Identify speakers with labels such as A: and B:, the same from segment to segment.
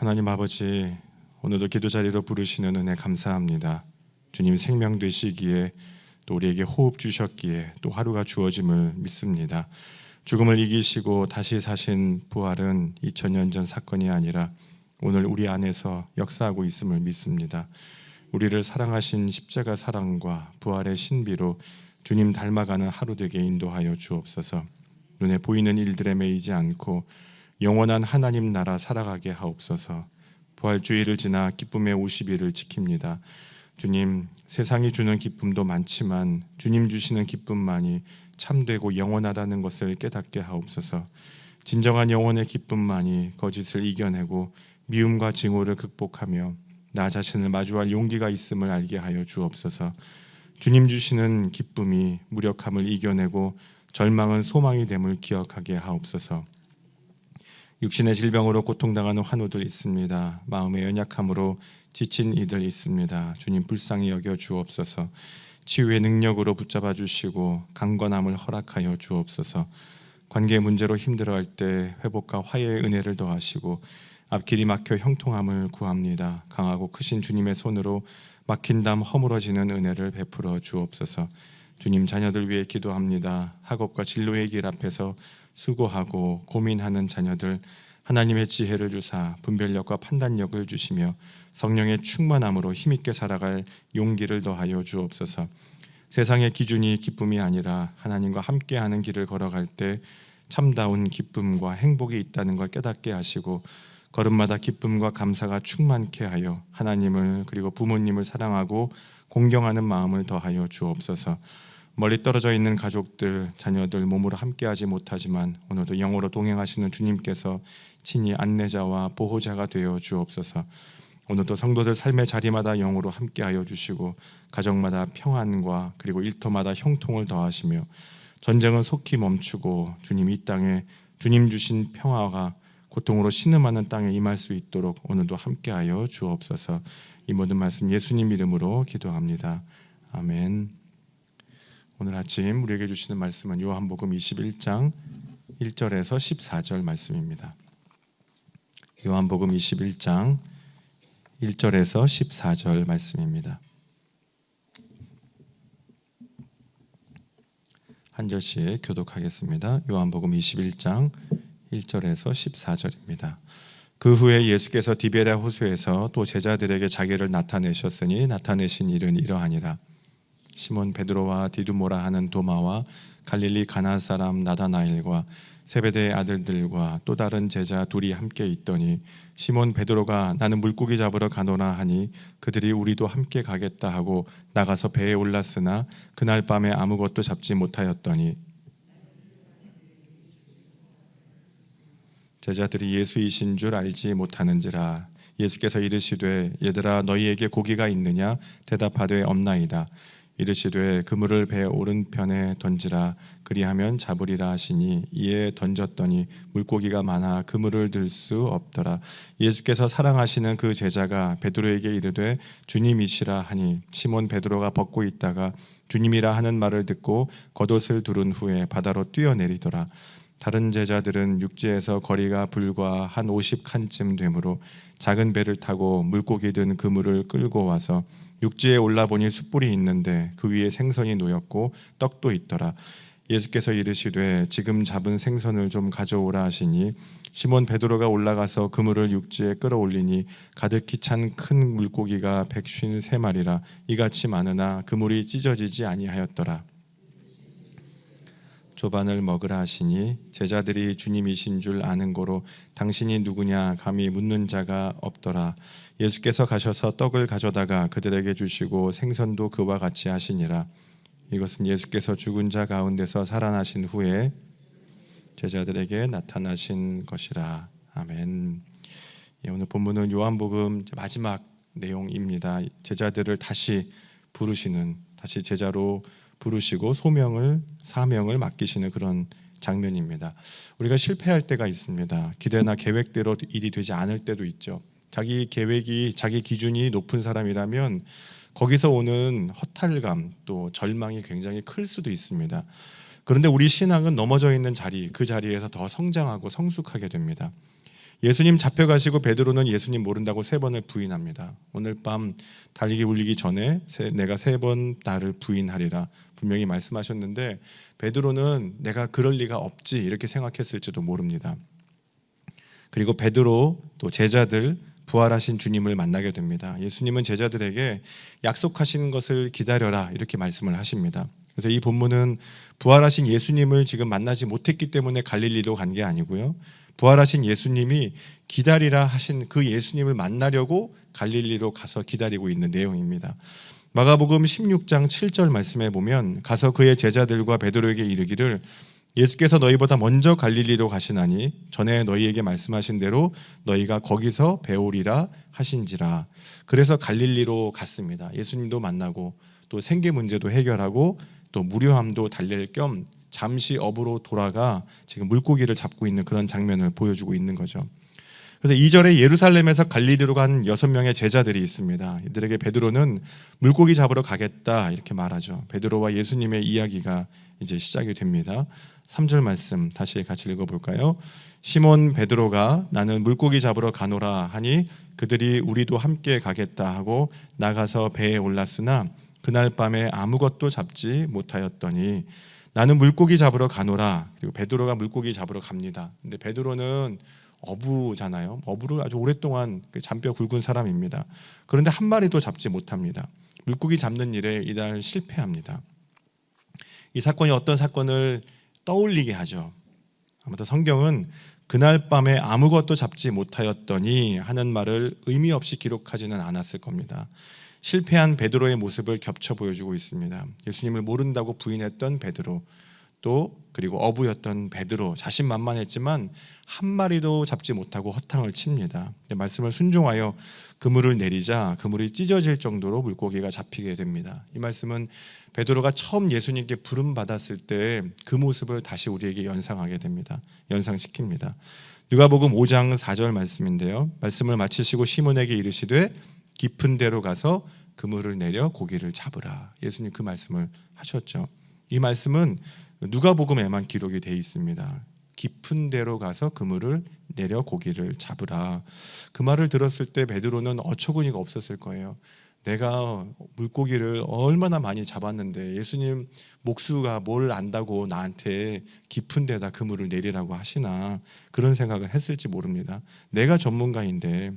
A: 하나님 아버지, 오늘도 기도 자리로 부르시는 은혜 감사합니다. 주님 생명 되시기에 또 우리에게 호흡 주셨기에 또 하루가 주어짐을 믿습니다. 죽음을 이기시고 다시 사신 부활은 2000년 전 사건이 아니라 오늘 우리 안에서 역사하고 있음을 믿습니다. 우리를 사랑하신 십자가 사랑과 부활의 신비로 주님 닮아가는 하루 되게 인도하여 주옵소서. 눈에 보이는 일들에 매이지 않고 영원한 하나님 나라 살아가게 하옵소서. 부활주의를 지나 기쁨의 50일을 지킵니다. 주님, 세상이 주는 기쁨도 많지만 주님 주시는 기쁨만이 참되고 영원하다는 것을 깨닫게 하옵소서. 진정한 영혼의 기쁨만이 거짓을 이겨내고 미움과 증오를 극복하며 나 자신을 마주할 용기가 있음을 알게 하여 주옵소서. 주님 주시는 기쁨이 무력함을 이겨내고 절망은 소망이 됨을 기억하게 하옵소서. 육신의 질병으로 고통당하는 환우들 있습니다. 마음의 연약함으로 지친 이들 있습니다. 주님 불쌍히 여겨 주옵소서. 치유의 능력으로 붙잡아 주시고 강건함을 허락하여 주옵소서. 관계 문제로 힘들어할 때 회복과 화해의 은혜를 더하시고 앞길이 막혀 형통함을 구합니다. 강하고 크신 주님의 손으로 막힌 담 허물어지는 은혜를 베풀어 주옵소서. 주님 자녀들 위해 기도합니다. 학업과 진로의 길 앞에서 수고하고 고민하는 자녀들 하나님의 지혜를 주사 분별력과 판단력을 주시며 성령의 충만함으로 힘있게 살아갈 용기를 더하여 주옵소서. 세상의 기준이 기쁨이 아니라 하나님과 함께하는 길을 걸어갈 때 참다운 기쁨과 행복이 있다는 걸 깨닫게 하시고 걸음마다 기쁨과 감사가 충만케 하여 하나님을 그리고 부모님을 사랑하고 공경하는 마음을 더하여 주옵소서. 멀리 떨어져 있는 가족들, 자녀들 몸으로 함께하지 못하지만 오늘도 영으로 동행하시는 주님께서 친히 안내자와 보호자가 되어 주옵소서. 오늘도 성도들 삶의 자리마다 영으로 함께하여 주시고 가정마다 평안과 그리고 일터마다 형통을 더하시며 전쟁은 속히 멈추고 주님 이 땅에 주님 주신 평화가 고통으로 신음하는 땅에 임할 수 있도록 오늘도 함께하여 주옵소서. 이 모든 말씀 예수님 이름으로 기도합니다. 아멘. 오늘 아침 우리에게 주시는 말씀은 요한복음 21장 1절에서 14절 말씀입니다. 요한복음 21장 1절에서 14절 말씀입니다. 한 절씩 교독하겠습니다. 요한복음 21장 1절에서 14절입니다. 그 후에 예수께서 디베랴 호수에서 또 제자들에게 자기를 나타내셨으니 나타내신 일은 이러하니라. 시몬 베드로와 디두모라 하는 도마와 갈릴리 가나 사람 나다나엘과 세베대의 아들들과 또 다른 제자 둘이 함께 있더니 시몬 베드로가 나는 물고기 잡으러 가노라 하니 그들이 우리도 함께 가겠다 하고 나가서 배에 올랐으나 그날 밤에 아무것도 잡지 못하였더니 제자들이 예수이신 줄 알지 못하는지라. 예수께서 이르시되 얘들아 너희에게 고기가 있느냐 대답하되 없나이다. 이르시되 그물을 배 오른편에 던지라 그리하면 잡으리라 하시니 이에 던졌더니 물고기가 많아 그물을 들 수 없더라. 예수께서 사랑하시는 그 제자가 베드로에게 이르되 주님이시라 하니 시몬 베드로가 벗고 있다가 주님이라 하는 말을 듣고 겉옷을 두른 후에 바다로 뛰어내리더라. 다른 제자들은 육지에서 거리가 불과 한 50칸쯤 되므로 작은 배를 타고 물고기 든 그물을 끌고 와서 육지에 올라보니 숯불이 있는데 그 위에 생선이 놓였고 떡도 있더라. 예수께서 이르시되 지금 잡은 생선을 좀 가져오라 하시니 시몬 베드로가 올라가서 그물을 육지에 끌어올리니 가득히 찬 큰 물고기가 153마리라 이같이 많으나 그물이 찢어지지 아니하였더라. 조반을 먹으라 하시니 제자들이 주님이신 줄 아는 고로 당신이 누구냐 감히 묻는 자가 없더라. 예수께서 가셔서 떡을 가져다가 그들에게 주시고 생선도 그와 같이 하시니라. 이것은 예수께서 죽은 자 가운데서 살아나신 후에 제자들에게 나타나신 것이라. 아멘. 오늘 본문은 요한복음 마지막 내용입니다. 제자들을 다시 제자로 부르시고 사명을 맡기시는 그런 장면입니다. 우리가 실패할 때가 있습니다. 기대나 계획대로 일이 되지 않을 때도 있죠. 자기 계획이 자기 기준이 높은 사람이라면 거기서 오는 허탈감 또 절망이 굉장히 클 수도 있습니다. 그런데 우리 신앙은 넘어져 있는 자리, 그 자리에서 더 성장하고 성숙하게 됩니다. 예수님 잡혀가시고 베드로는 예수님 모른다고 3번을 부인합니다. 오늘 밤 달리기 울리기 전에 내가 3번 나를 부인하리라 분명히 말씀하셨는데 베드로는 내가 그럴 리가 없지 이렇게 생각했을지도 모릅니다. 그리고 베드로 또 제자들 부활하신 주님을 만나게 됩니다. 예수님은 제자들에게 약속하신 것을 기다려라 이렇게 말씀을 하십니다. 그래서 이 본문은 부활하신 예수님을 지금 만나지 못했기 때문에 갈릴리로 간 게 아니고요. 부활하신 예수님이 기다리라 하신 그 예수님을 만나려고 갈릴리로 가서 기다리고 있는 내용입니다. 마가복음 16장 7절 말씀에 보면 가서 그의 제자들과 베드로에게 이르기를 예수께서 너희보다 먼저 갈릴리로 가시나니 전에 너희에게 말씀하신 대로 너희가 거기서 배우리라 하신지라. 그래서 갈릴리로 갔습니다. 예수님도 만나고 또 생계 문제도 해결하고 또 무료함도 달랠 겸 잠시 업으로 돌아가 지금 물고기를 잡고 있는 그런 장면을 보여주고 있는 거죠. 그래서 2절에 예루살렘에서 갈릴리로 간 6명의 제자들이 있습니다. 이들에게 베드로는 물고기 잡으러 가겠다 이렇게 말하죠. 베드로와 예수님의 이야기가 이제 시작이 됩니다. 3절 말씀 다시 같이 읽어볼까요? 시몬 베드로가 나는 물고기 잡으러 가노라 하니 그들이 우리도 함께 가겠다 하고 나가서 배에 올랐으나 그날 밤에 아무것도 잡지 못하였더니 나는 물고기 잡으러 가노라. 그리고 베드로가 물고기 잡으러 갑니다. 근데 베드로는 어부잖아요. 어부를 아주 오랫동안 잔뼈 굵은 사람입니다. 그런데 한 마리도 잡지 못합니다. 물고기 잡는 일에 이날 실패합니다. 이 사건이 어떤 사건을 떠올리게 하죠. 아무튼 성경은 그날 밤에 아무것도 잡지 못하였더니 하는 말을 의미 없이 기록하지는 않았을 겁니다. 실패한 베드로의 모습을 겹쳐 보여주고 있습니다. 예수님을 모른다고 부인했던 베드로, 또 그리고 어부였던 베드로, 자신만만했지만 한 마리도 잡지 못하고 허탕을 칩니다. 말씀을 순종하여 그물을 내리자 그물이 찢어질 정도로 물고기가 잡히게 됩니다. 이 말씀은 베드로가 처음 예수님께 부름 받았을 때 그 모습을 다시 우리에게 연상하게 됩니다. 연상시킵니다. 누가복음 5장 4절 말씀인데요. 말씀을 마치시고 시몬에게 이르시되 깊은 데로 가서 그물을 내려 고기를 잡으라. 예수님 그 말씀을 하셨죠. 이 말씀은 누가복음에만 기록이 되어 있습니다. 깊은 데로 가서 그물을 내려 고기를 잡으라. 그 말을 들었을 때 베드로는 어처구니가 없었을 거예요. 내가 물고기를 얼마나 많이 잡았는데 예수님 목수가 뭘 안다고 나한테 깊은 데다 그물을 내리라고 하시나 그런 생각을 했을지 모릅니다. 내가 전문가인데.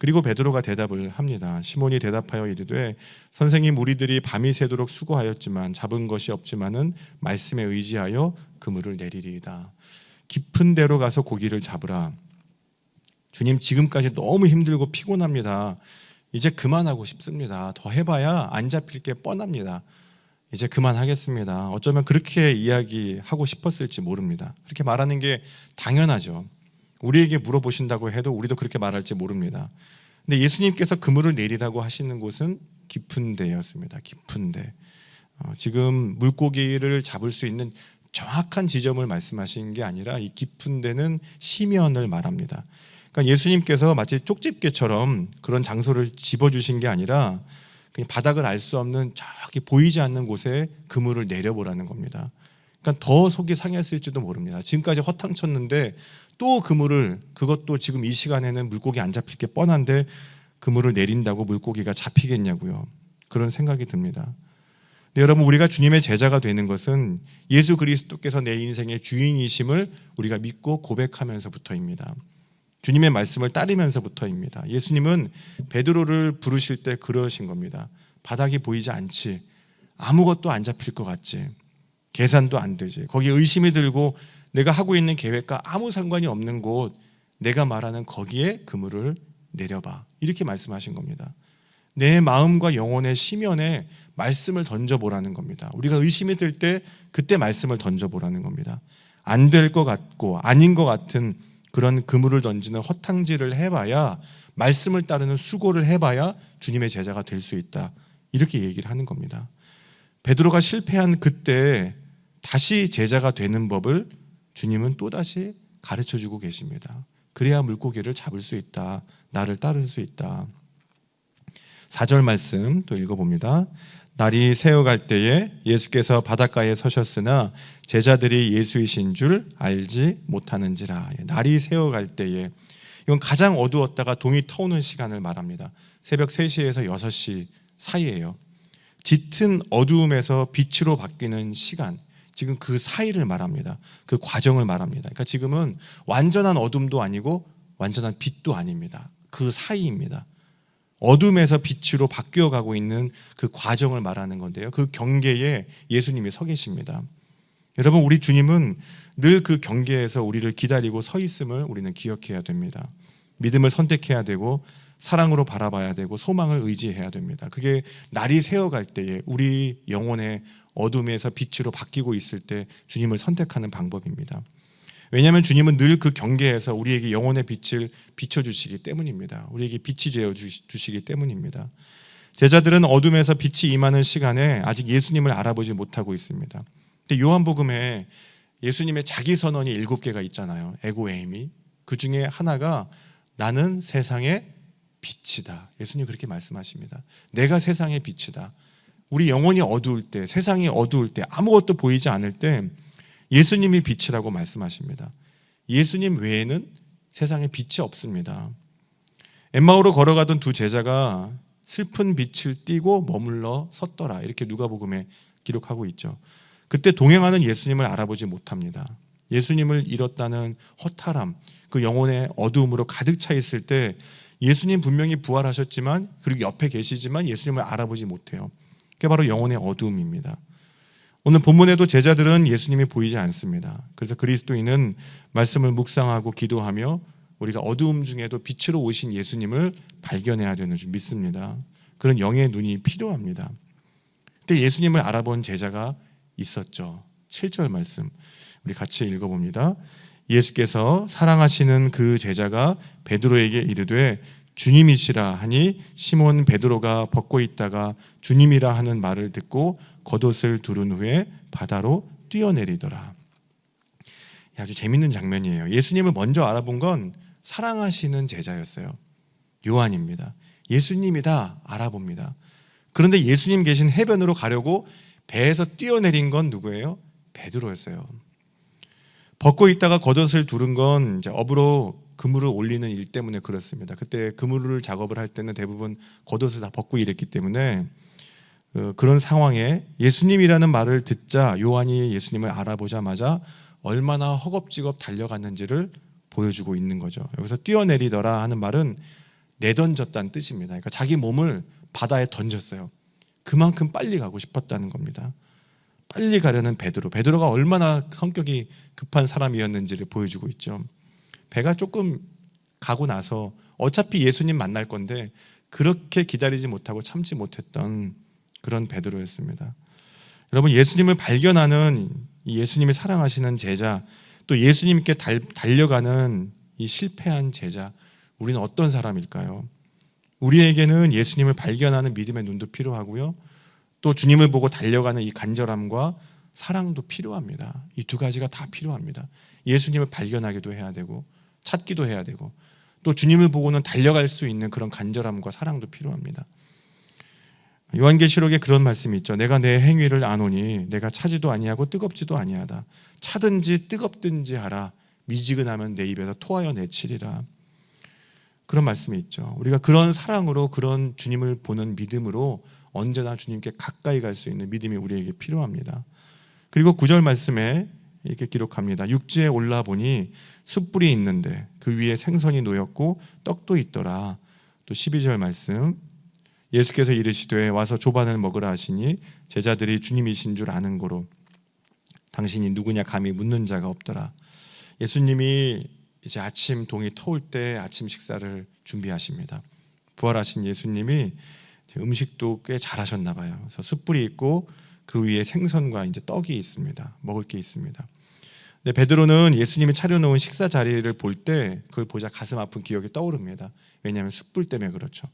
A: 그리고 베드로가 대답을 합니다. 시몬이 대답하여 이르되 선생님 우리들이 밤이 새도록 수고하였지만 잡은 것이 없지만은 말씀에 의지하여 그물을 내리리이다. 깊은 데로 가서 고기를 잡으라. 주님 지금까지 너무 힘들고 피곤합니다. 이제 그만하고 싶습니다. 더 해봐야 안 잡힐 게 뻔합니다. 이제 그만하겠습니다. 어쩌면 그렇게 이야기하고 싶었을지 모릅니다. 그렇게 말하는 게 당연하죠. 우리에게 물어보신다고 해도 우리도 그렇게 말할지 모릅니다. 근데 예수님께서 그물을 내리라고 하시는 곳은 깊은 데였습니다. 깊은 데. 지금 물고기를 잡을 수 있는 정확한 지점을 말씀하신 게 아니라 이 깊은 데는 시면을 말합니다. 그러니까 예수님께서 마치 쪽집게처럼 그런 장소를 집어주신 게 아니라 그냥 바닥을 알 수 없는 저기 보이지 않는 곳에 그물을 내려보라는 겁니다. 그러니까 더 속이 상했을지도 모릅니다. 지금까지 허탕 쳤는데 또 그물을, 그것도 지금 이 시간에는 물고기 안 잡힐 게 뻔한데 그물을 내린다고 물고기가 잡히겠냐고요. 그런 생각이 듭니다. 근데 여러분 우리가 주님의 제자가 되는 것은 예수 그리스도께서 내 인생의 주인이심을 우리가 믿고 고백하면서부터입니다. 주님의 말씀을 따르면서부터입니다. 예수님은 베드로를 부르실 때 그러신 겁니다. 바닥이 보이지 않지, 아무것도 안 잡힐 것 같지, 계산도 안 되지, 거기에 의심이 들고 내가 하고 있는 계획과 아무 상관이 없는 곳, 내가 말하는 거기에 그물을 내려봐, 이렇게 말씀하신 겁니다. 내 마음과 영혼의 시면에 말씀을 던져보라는 겁니다. 우리가 의심이 들 때 그때 말씀을 던져보라는 겁니다. 안 될 것 같고 아닌 것 같은 그런 그물을 던지는 허탕질을 해봐야, 말씀을 따르는 수고를 해봐야 주님의 제자가 될 수 있다, 이렇게 얘기를 하는 겁니다. 베드로가 실패한 그때 다시 제자가 되는 법을 주님은 또다시 가르쳐주고 계십니다. 그래야 물고기를 잡을 수 있다, 나를 따를 수 있다. 4절 말씀 또 읽어봅니다. 날이 새어갈 때에 예수께서 바닷가에 서셨으나 제자들이 예수이신 줄 알지 못하는지라. 날이 새어갈 때에, 이건 가장 어두웠다가 동이 터오는 시간을 말합니다. 새벽 3시에서 6시 사이예요. 짙은 어두움에서 빛으로 바뀌는 시간, 지금 그 사이를 말합니다. 그 과정을 말합니다. 그러니까 지금은 완전한 어둠도 아니고 완전한 빛도 아닙니다. 그 사이입니다. 어둠에서 빛으로 바뀌어 가고 있는 그 과정을 말하는 건데요. 그 경계에 예수님이 서 계십니다. 여러분, 우리 주님은 늘 그 경계에서 우리를 기다리고 서 있음을 우리는 기억해야 됩니다. 믿음을 선택해야 되고 사랑으로 바라봐야 되고 소망을 의지해야 됩니다. 그게 날이 새어갈 때에 우리 영혼의 어둠에서 빛으로 바뀌고 있을 때 주님을 선택하는 방법입니다. 왜냐하면 주님은 늘 그 경계에서 우리에게 영혼의 빛을 비춰주시기 때문입니다. 우리에게 빛이 되어주시기 때문입니다. 제자들은 어둠에서 빛이 임하는 시간에 아직 예수님을 알아보지 못하고 있습니다. 근데 요한복음에 예수님의 자기 선언이 7개가 있잖아요. 에고에임이. 그 중에 하나가 나는 세상의 빛이다. 예수님 그렇게 말씀하십니다. 내가 세상의 빛이다. 우리 영혼이 어두울 때, 세상이 어두울 때, 아무것도 보이지 않을 때 예수님이 빛이라고 말씀하십니다. 예수님 외에는 세상에 빛이 없습니다. 엠마오로 걸어가던 두 제자가 슬픈 빛을 띠고 머물러 섰더라. 이렇게 누가복음에 기록하고 있죠. 그때 동행하는 예수님을 알아보지 못합니다. 예수님을 잃었다는 허탈함, 그 영혼의 어두움으로 가득 차 있을 때 예수님 분명히 부활하셨지만, 그리고 옆에 계시지만 예수님을 알아보지 못해요. 그게 바로 영혼의 어두움입니다. 오늘 본문에도 제자들은 예수님이 보이지 않습니다. 그래서 그리스도인은 말씀을 묵상하고 기도하며 우리가 어두움 중에도 빛으로 오신 예수님을 발견해야 되는 줄 믿습니다. 그런 영의 눈이 필요합니다. 그때 예수님을 알아본 제자가 있었죠. 7절 말씀 우리 같이 읽어봅니다. 예수께서 사랑하시는 그 제자가 베드로에게 이르되 주님이시라 하니 시몬 베드로가 벗고 있다가 주님이라 하는 말을 듣고 겉옷을 두른 후에 바다로 뛰어내리더라. 아주 재밌는 장면이에요. 예수님을 먼저 알아본 건 사랑하시는 제자였어요. 요한입니다. 예수님이다 알아봅니다. 그런데 예수님 계신 해변으로 가려고 배에서 뛰어내린 건 누구예요? 베드로였어요. 벗고 있다가 겉옷을 두른 건 이제 업으로 그물을 올리는 일 때문에 그렇습니다. 그때 그물을 작업을 할 때는 대부분 겉옷을 다 벗고 일했기 때문에 그런 상황에 예수님이라는 말을 듣자 요한이 예수님을 알아보자마자 얼마나 허겁지겁 달려갔는지를 보여주고 있는 거죠. 여기서 뛰어내리더라 하는 말은 내던졌다는 뜻입니다. 그러니까 자기 몸을 바다에 던졌어요. 그만큼 빨리 가고 싶었다는 겁니다. 빨리 가려는 베드로가 얼마나 성격이 급한 사람이었는지를 보여주고 있죠. 배가 조금 가고 나서 어차피 예수님 만날 건데 그렇게 기다리지 못하고 참지 못했던 그런 베드로였습니다. 여러분, 예수님을 발견하는 이 예수님이 사랑하시는 제자, 또 예수님께 달려가는 이 실패한 제자, 우리는 어떤 사람일까요? 우리에게는 예수님을 발견하는 믿음의 눈도 필요하고요, 또 주님을 보고 달려가는 이 간절함과 사랑도 필요합니다. 이 두 가지가 다 필요합니다. 예수님을 발견하기도 해야 되고 찾기도 해야 되고 또 주님을 보고는 달려갈 수 있는 그런 간절함과 사랑도 필요합니다. 요한계시록에 그런 말씀이 있죠. 내가 내 행위를 아노니 내가 차지도 아니하고 뜨겁지도 아니하다. 차든지 뜨겁든지 하라. 미지근하면 내 입에서 토하여 내치리라. 그런 말씀이 있죠. 우리가 그런 사랑으로, 그런 주님을 보는 믿음으로 언제나 주님께 가까이 갈 수 있는 믿음이 우리에게 필요합니다. 그리고 9절 말씀에 이렇게 기록합니다. 육지에 올라보니 숯불이 있는데 그 위에 생선이 놓였고 떡도 있더라. 또 12절 말씀, 예수께서 이르시되 와서 조반을 먹으라 하시니 제자들이 주님이신 줄 아는 고로 당신이 누구냐 감히 묻는 자가 없더라. 예수님이 이제 아침 동이 터올 때 아침 식사를 준비하십니다. 부활하신 예수님이 음식도 꽤 잘하셨나 봐요. 그래서 숯불이 있고 그 위에 생선과 이제 떡이 있습니다. 먹을 게 있습니다. 근데 베드로는 예수님이 차려놓은 식사 자리를 볼 때 그걸 보자 가슴 아픈 기억이 떠오릅니다. 왜냐하면 숯불 때문에 그렇죠.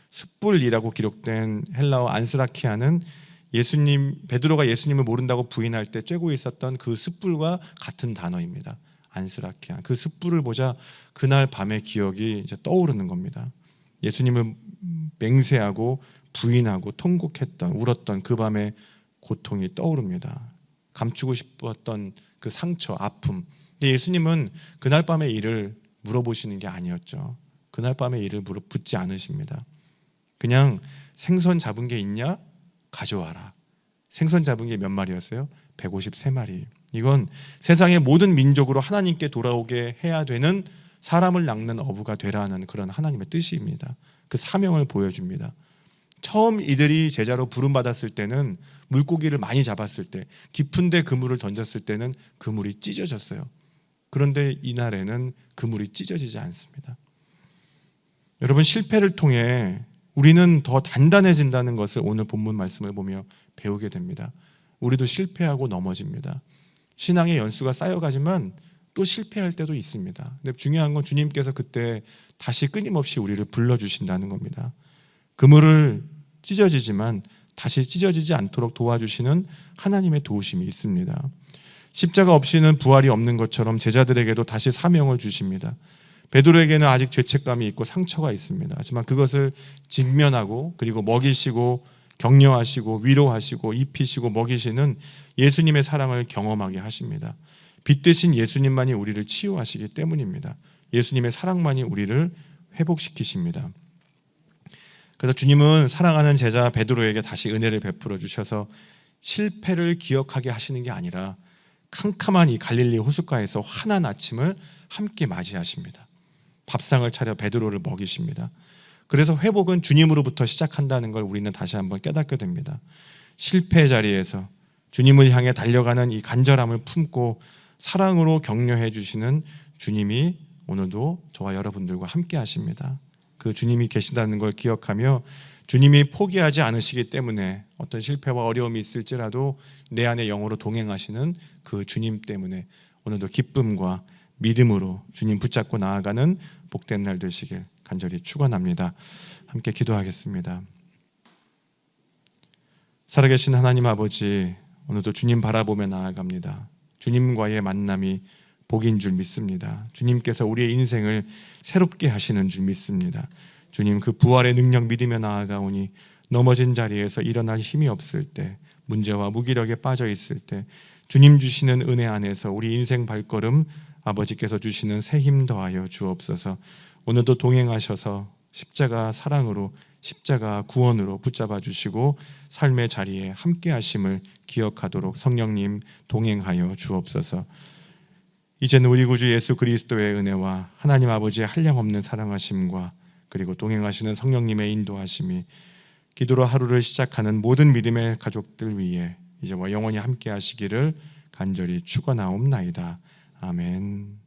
A: 숯불이라고 기록된 헬라어 안스라키아는 베드로가 예수님을 모른다고 부인할 때 쬐고 있었던 그 숯불과 같은 단어입니다. 안스라키아. 그 숯불을 보자 그날 밤의 기억이 이제 떠오르는 겁니다. 예수님을 맹세하고 부인하고 통곡했던, 울었던 그 밤의 고통이 떠오릅니다. 감추고 싶었던 그 상처, 아픔. 근데 예수님은 그날 밤의 일을 물어보시는 게 아니었죠. 그날 밤에 이를 묻지 않으십니다. 그냥 생선 잡은 게 있냐? 가져와라. 생선 잡은 게 몇 마리였어요? 153마리. 이건 세상의 모든 민족으로 하나님께 돌아오게 해야 되는 사람을 낚는 어부가 되라는 그런 하나님의 뜻입니다. 그 사명을 보여줍니다. 처음 이들이 제자로 부름받았을 때는 물고기를 많이 잡았을 때, 깊은데 그물을 던졌을 때는 그물이 찢어졌어요. 그런데 이날에는 그물이 찢어지지 않습니다. 여러분, 실패를 통해 우리는 더 단단해진다는 것을 오늘 본문 말씀을 보며 배우게 됩니다. 우리도 실패하고 넘어집니다. 신앙의 연수가 쌓여가지만 또 실패할 때도 있습니다. 근데 중요한 건 주님께서 그때 다시 끊임없이 우리를 불러주신다는 겁니다. 그물을 찢어지지만 다시 찢어지지 않도록 도와주시는 하나님의 도우심이 있습니다. 십자가 없이는 부활이 없는 것처럼 제자들에게도 다시 사명을 주십니다. 베드로에게는 아직 죄책감이 있고 상처가 있습니다. 하지만 그것을 직면하고 그리고 먹이시고 격려하시고 위로하시고 입히시고 먹이시는 예수님의 사랑을 경험하게 하십니다. 빛 되신 예수님만이 우리를 치유하시기 때문입니다. 예수님의 사랑만이 우리를 회복시키십니다. 그래서 주님은 사랑하는 제자 베드로에게 다시 은혜를 베풀어 주셔서 실패를 기억하게 하시는 게 아니라 캄캄한 이 갈릴리 호숫가에서 환한 아침을 함께 맞이하십니다. 밥상을 차려 베드로를 먹이십니다. 그래서 회복은 주님으로부터 시작한다는 걸 우리는 다시 한번 깨닫게 됩니다. 실패의 자리에서 주님을 향해 달려가는 이 간절함을 품고 사랑으로 격려해 주시는 주님이 오늘도 저와 여러분들과 함께 하십니다. 그 주님이 계신다는 걸 기억하며 주님이 포기하지 않으시기 때문에 어떤 실패와 어려움이 있을지라도 내 안에 영으로 동행하시는 그 주님 때문에 오늘도 기쁨과 믿음으로 주님 붙잡고 나아가는 복된 날 되시길 간절히 축원합니다. 함께 기도하겠습니다. 살아계신 하나님 아버지, 오늘도 주님 바라보며 나아갑니다. 주님과의 만남이 복인 줄 믿습니다. 주님께서 우리의 인생을 새롭게 하시는 줄 믿습니다. 주님, 그 부활의 능력 믿으며 나아가오니 넘어진 자리에서 일어날 힘이 없을 때, 문제와 무기력에 빠져 있을 때 주님 주시는 은혜 안에서 우리 인생 발걸음 아버지께서 주시는 새 힘 더하여 주옵소서. 오늘도 동행하셔서 십자가 사랑으로, 십자가 구원으로 붙잡아 주시고 삶의 자리에 함께 하심을 기억하도록 성령님 동행하여 주옵소서. 이제는 우리 구주 예수 그리스도의 은혜와 하나님 아버지의 한량없는 사랑하심과 그리고 동행하시는 성령님의 인도하심이 기도로 하루를 시작하는 모든 믿음의 가족들 위해 이제와 영원히 함께 하시기를 간절히 축원하옵나이다. 아멘.